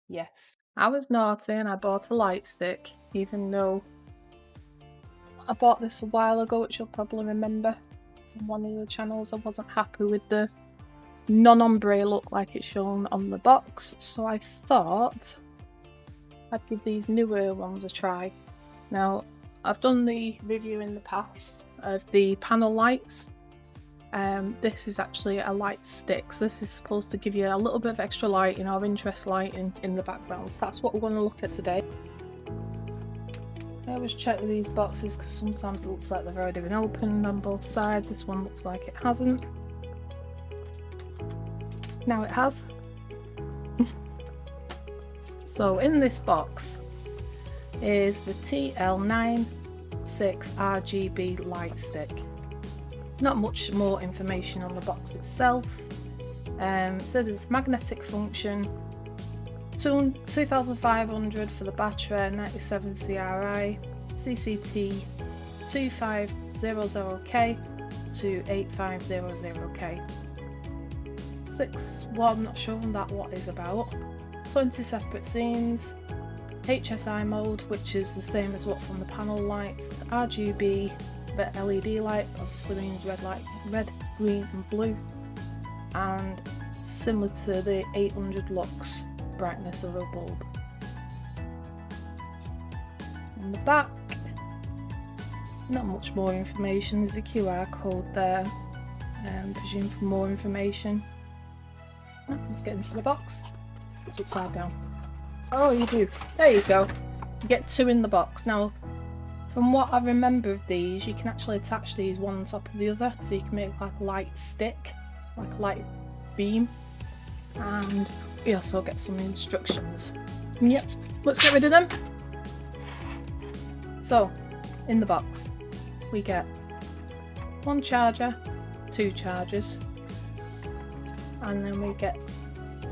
Yes, I was naughty and I bought a light stick, even though I bought this a while ago, which you'll probably remember on one of the channels. I wasn't happy with the non-ombre look like it's shown on the box, so I thought I'd give these newer ones a try. Now, I've done the review in the past of the panel lights. This is actually a light stick, so this is supposed to give you a little bit of extra light, you know, of interest light in the background. So that's what we're going to look at today. I always check with these boxes because sometimes it looks like they've already been opened on both sides. This one looks like it hasn't. Now it has. So in this box is the TL96RGB light stick. There's not much more information on the box itself. It says it's magnetic function, 2500 for the battery, 97 CRI, CCT 2500K to 8500K. 6.1, not sure on that what is about. 20 separate scenes, HSI mode, which is the same as what's on the panel lights, RGB, the LED light obviously means red light, red, green and blue, and similar to the 800 lux brightness of a bulb. On the back, not much more information. There's a QR code there, presume for more information. Let's get into the box. It's upside down. Oh, you do. There you go. You get two in the box. Now, from what I remember of these, you can actually attach these one on top of the other, so you can make like a light stick, like a light beam, and we also get some instructions. Yep, let's get rid of them. So, in the box, we get one charger, two chargers, and then we get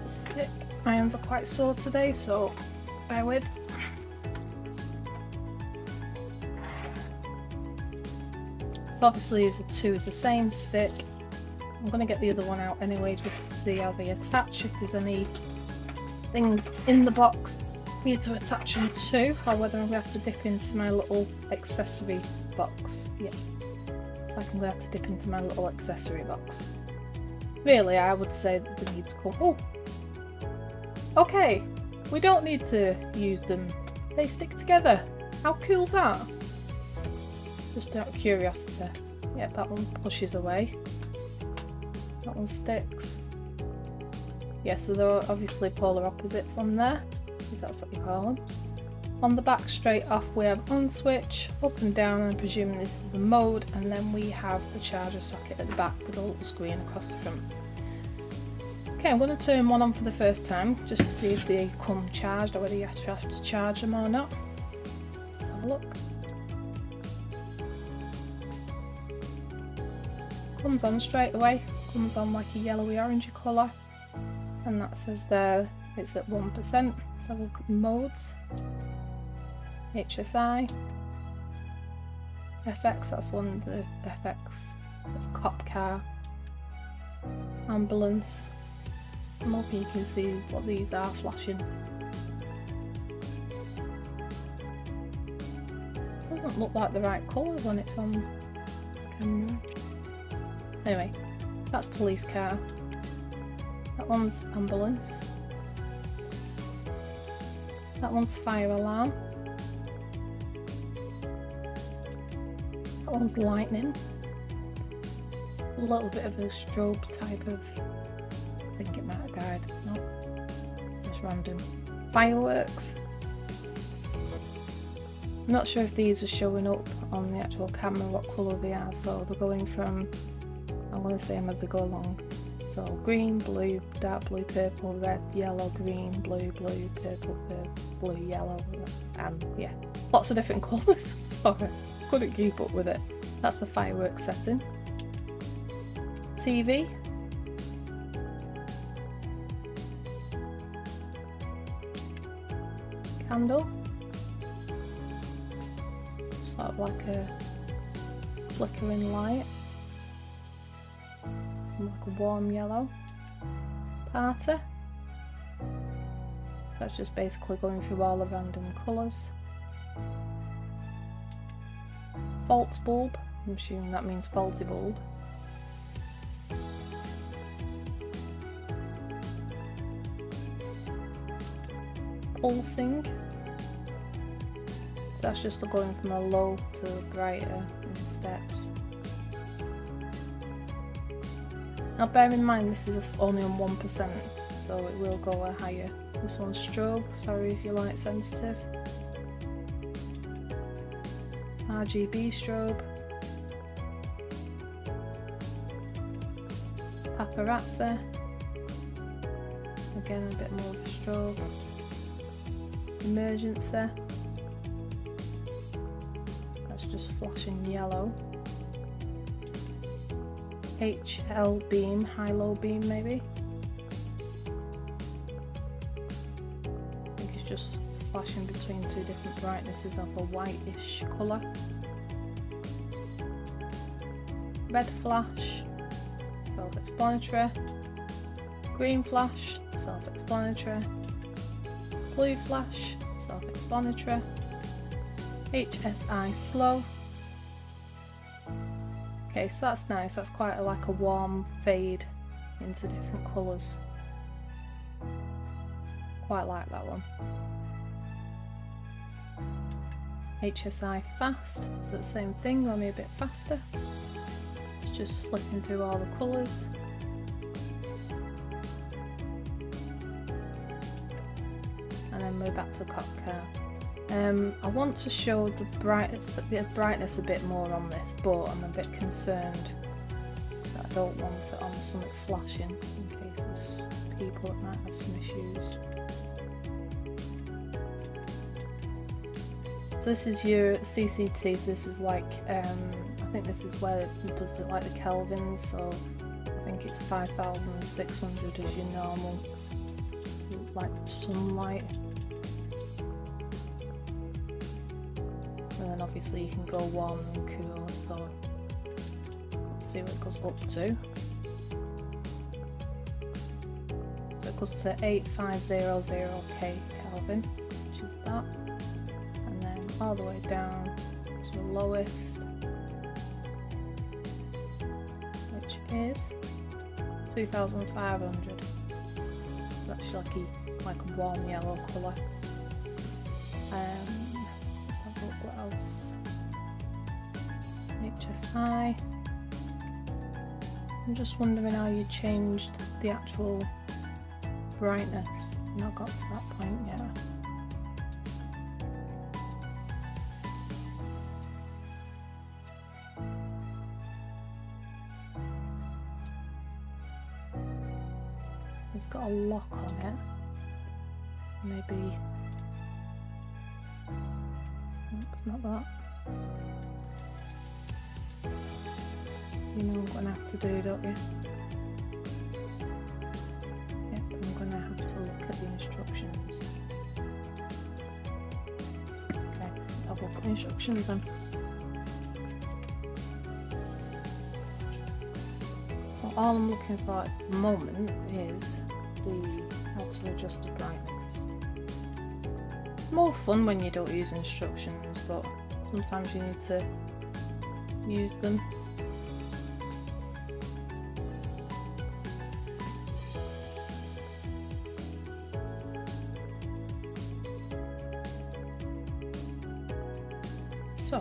the stick. My hands are quite sore today, so bear with. So obviously these are two of the same stick. I'm going to get the other one out anyway just to see how they attach, if there's any things in the box for you to attach them to, or whether we have to dip into my little accessory box. Yeah, it's like I'm going to have to dip into my little accessory box. Really, I would say that they need to come. Oh! Okay, we don't need to use them. They stick together. How cool's that? Just out of curiosity. Yeah, that one pushes away. That one sticks. Yeah, so there are obviously polar opposites on there, if that's what you call them. On the back, straight off, we have on switch, up and down, and I'm presuming this is the mode, and then we have the charger socket at the back with a little screen across the front. Okay, I'm going to turn one on for the first time, just to see if they come charged or whether you actually have to charge them or not. Let's have a look. Comes on straight away, comes on like a yellowy orangey colour, and that says there it's at 1%. Let's have a look at the modes. HSI, FX, that's one of the FX, that's cop car, ambulance. I'm hoping you can see what these are flashing. Doesn't look like the right colours when it's on camera. Anyway, that's police car. That one's ambulance. That one's fire alarm. That one's lightning. A little bit of a strobe type of. I think it might have died. No, just random. Fireworks. I'm not sure if these are showing up on the actual camera what colour they are, so they're going from, I'm going to say them as they go along. So green, blue, dark blue, purple, red, yellow, green, blue, blue, purple, blue, yellow, and yeah, lots of different colours. Sorry, couldn't keep up with it. That's the fireworks setting. TV. Candle. Sort of like a flickering light. Like a warm yellow. Party. That's just basically going through all the random colours. Fault bulb, I'm assuming that means faulty bulb. Pulsing. So that's just going from a low to brighter in steps. Now bear in mind this is only on 1%, so it will go higher. This one's strobe, sorry if you're light sensitive. RGB strobe. Paparazzi. Again a bit more of a strobe. Emergency. That's just flashing yellow. HL beam, high-low beam maybe. I think it's just flashing between two different brightnesses of a whitish colour. Red flash, self-explanatory. Green flash, self-explanatory. Blue flash, self-explanatory. HSI slow. Okay, so that's nice, that's quite like a warm fade into different colours. Quite like that one. HSI fast, so the same thing, only a bit faster. It's just flipping through all the colours. And then we're back to Cocktail. I want to show the brightness a bit more on this, but I'm a bit concerned that I don't want it on something flashing in case there's people that might have some issues. So this is your CCT, so this is like, I think this is where it does it like the kelvins, so I think it's 5,600 as your normal, like sunlight. And then obviously you can go warm and cool, so let's see what it goes up to. So it goes to 8500 Kelvin, which is that. And then all the way down to the lowest, which is 2500. So that's like a warm yellow colour. Let's have a look what else. HSI. I'm just wondering how you changed the actual brightness. I've not got to that point yet. It's got a lock on it. Maybe. It's not that. You know what I'm going to have to do, don't you? Yep, I'm going to have to look at the instructions. Okay, I'll look at the instructions then. So all I'm looking for at the moment is how to adjust the brightness. It's more fun when you don't use instructions, but sometimes you need to use them. So,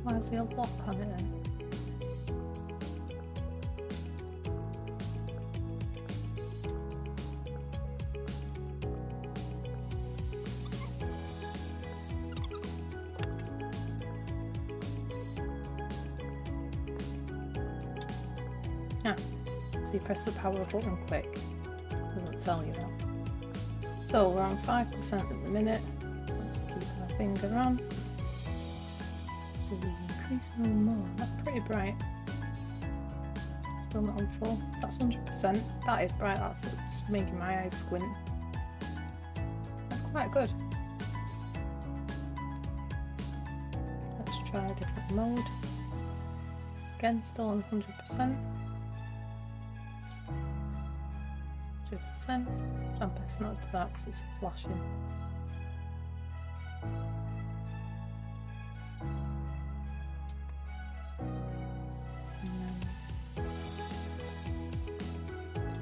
why is there a lock on it then? Ah, so you press the power button quick, doesn't tell you that. So we're on 5% at the minute, let's keep our finger on. So we increase a little more, that's pretty bright. Still not on full, so that's 100%. That is bright, that's making my eyes squint. That's quite good. try a different mode. Again, still on 100%. 2%. I'm best not to that because it's flashing.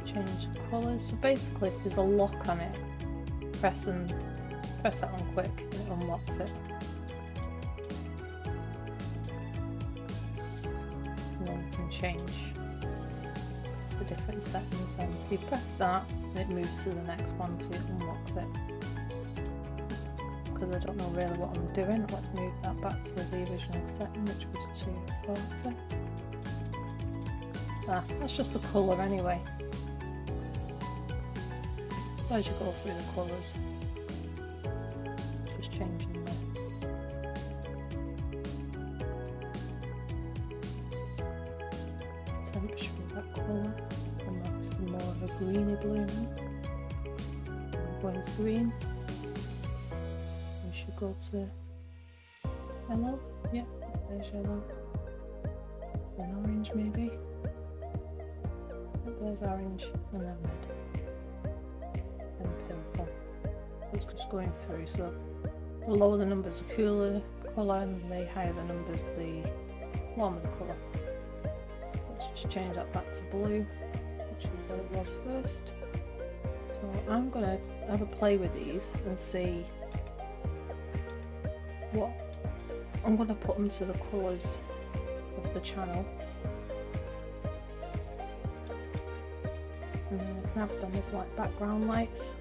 Change the colours. So basically, if there's a lock on it, press that on quick and it unlocks it. And then you can change the different settings then. So you press that and it moves to the next one, so it unlocks it. Because I don't know really what I'm doing, let's move that back to the original setting, which was 240. That's just a colour anyway. As you go through the colours, just changing the temperature of that colour, and obviously more of a greeny blue now. Going to green, we should go to yellow, yeah, there's yellow, then orange maybe, there's orange, and then red. It's just going through, so the lower the numbers, the cooler colour, and the higher the numbers, the warmer the colour. Let's just change that back to blue, which is what it was first. So I'm going to have a play with these and see what I'm going to put them to the colours of the channel. And then I can have them as like background lights.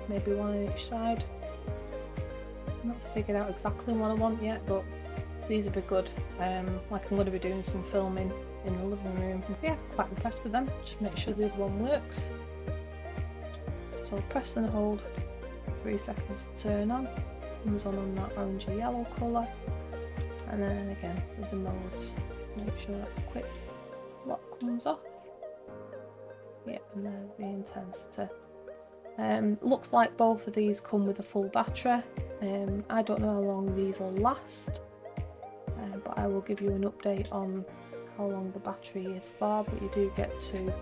Maybe one on each side. I'm not figured out exactly what I want yet, but these would be good. Like I'm going to be doing some filming in the living room. Yeah, quite impressed with them. Just make sure the other one works. So press and hold 3 seconds to turn on. Comes on that orangey yellow colour. And then again with the modes, make sure that quick lock comes off. Yeah, and then the intensity. Looks like both of these come with a full battery. I don't know how long these will last, but I will give you an update on how long the battery is for, but you do get 2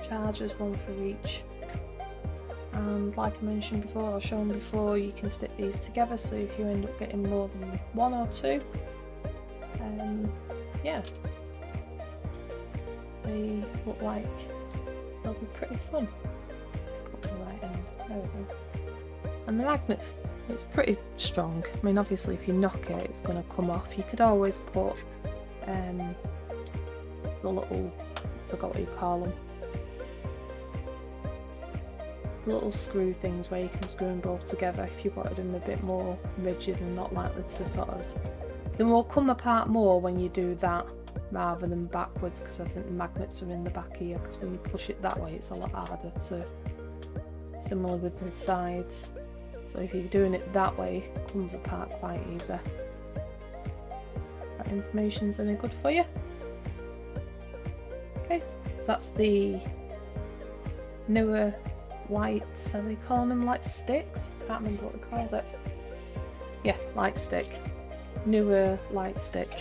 chargers, one for each. And like I mentioned before, or shown before, you can stick these together, so if you end up getting more than 1 or 2, yeah, they look like they'll be pretty fun. There we go. And the magnets, it's pretty strong. I mean, obviously if you knock it, it's going to come off. You could always put the little, I forgot what you call them, little screw things where you can screw them both together if you wanted them a bit more rigid and not likely to sort of, they will come apart more when you do that rather than backwards, because I think the magnets are in the back here, because when you push it that way it's a lot harder to, similar with the sides, so if you're doing it that way it comes apart quite easy. That information's any good for you? Okay, so that's the Neweer lights, are they calling them light sticks? I can't remember what they called it. Yeah, light stick. Neweer light stick.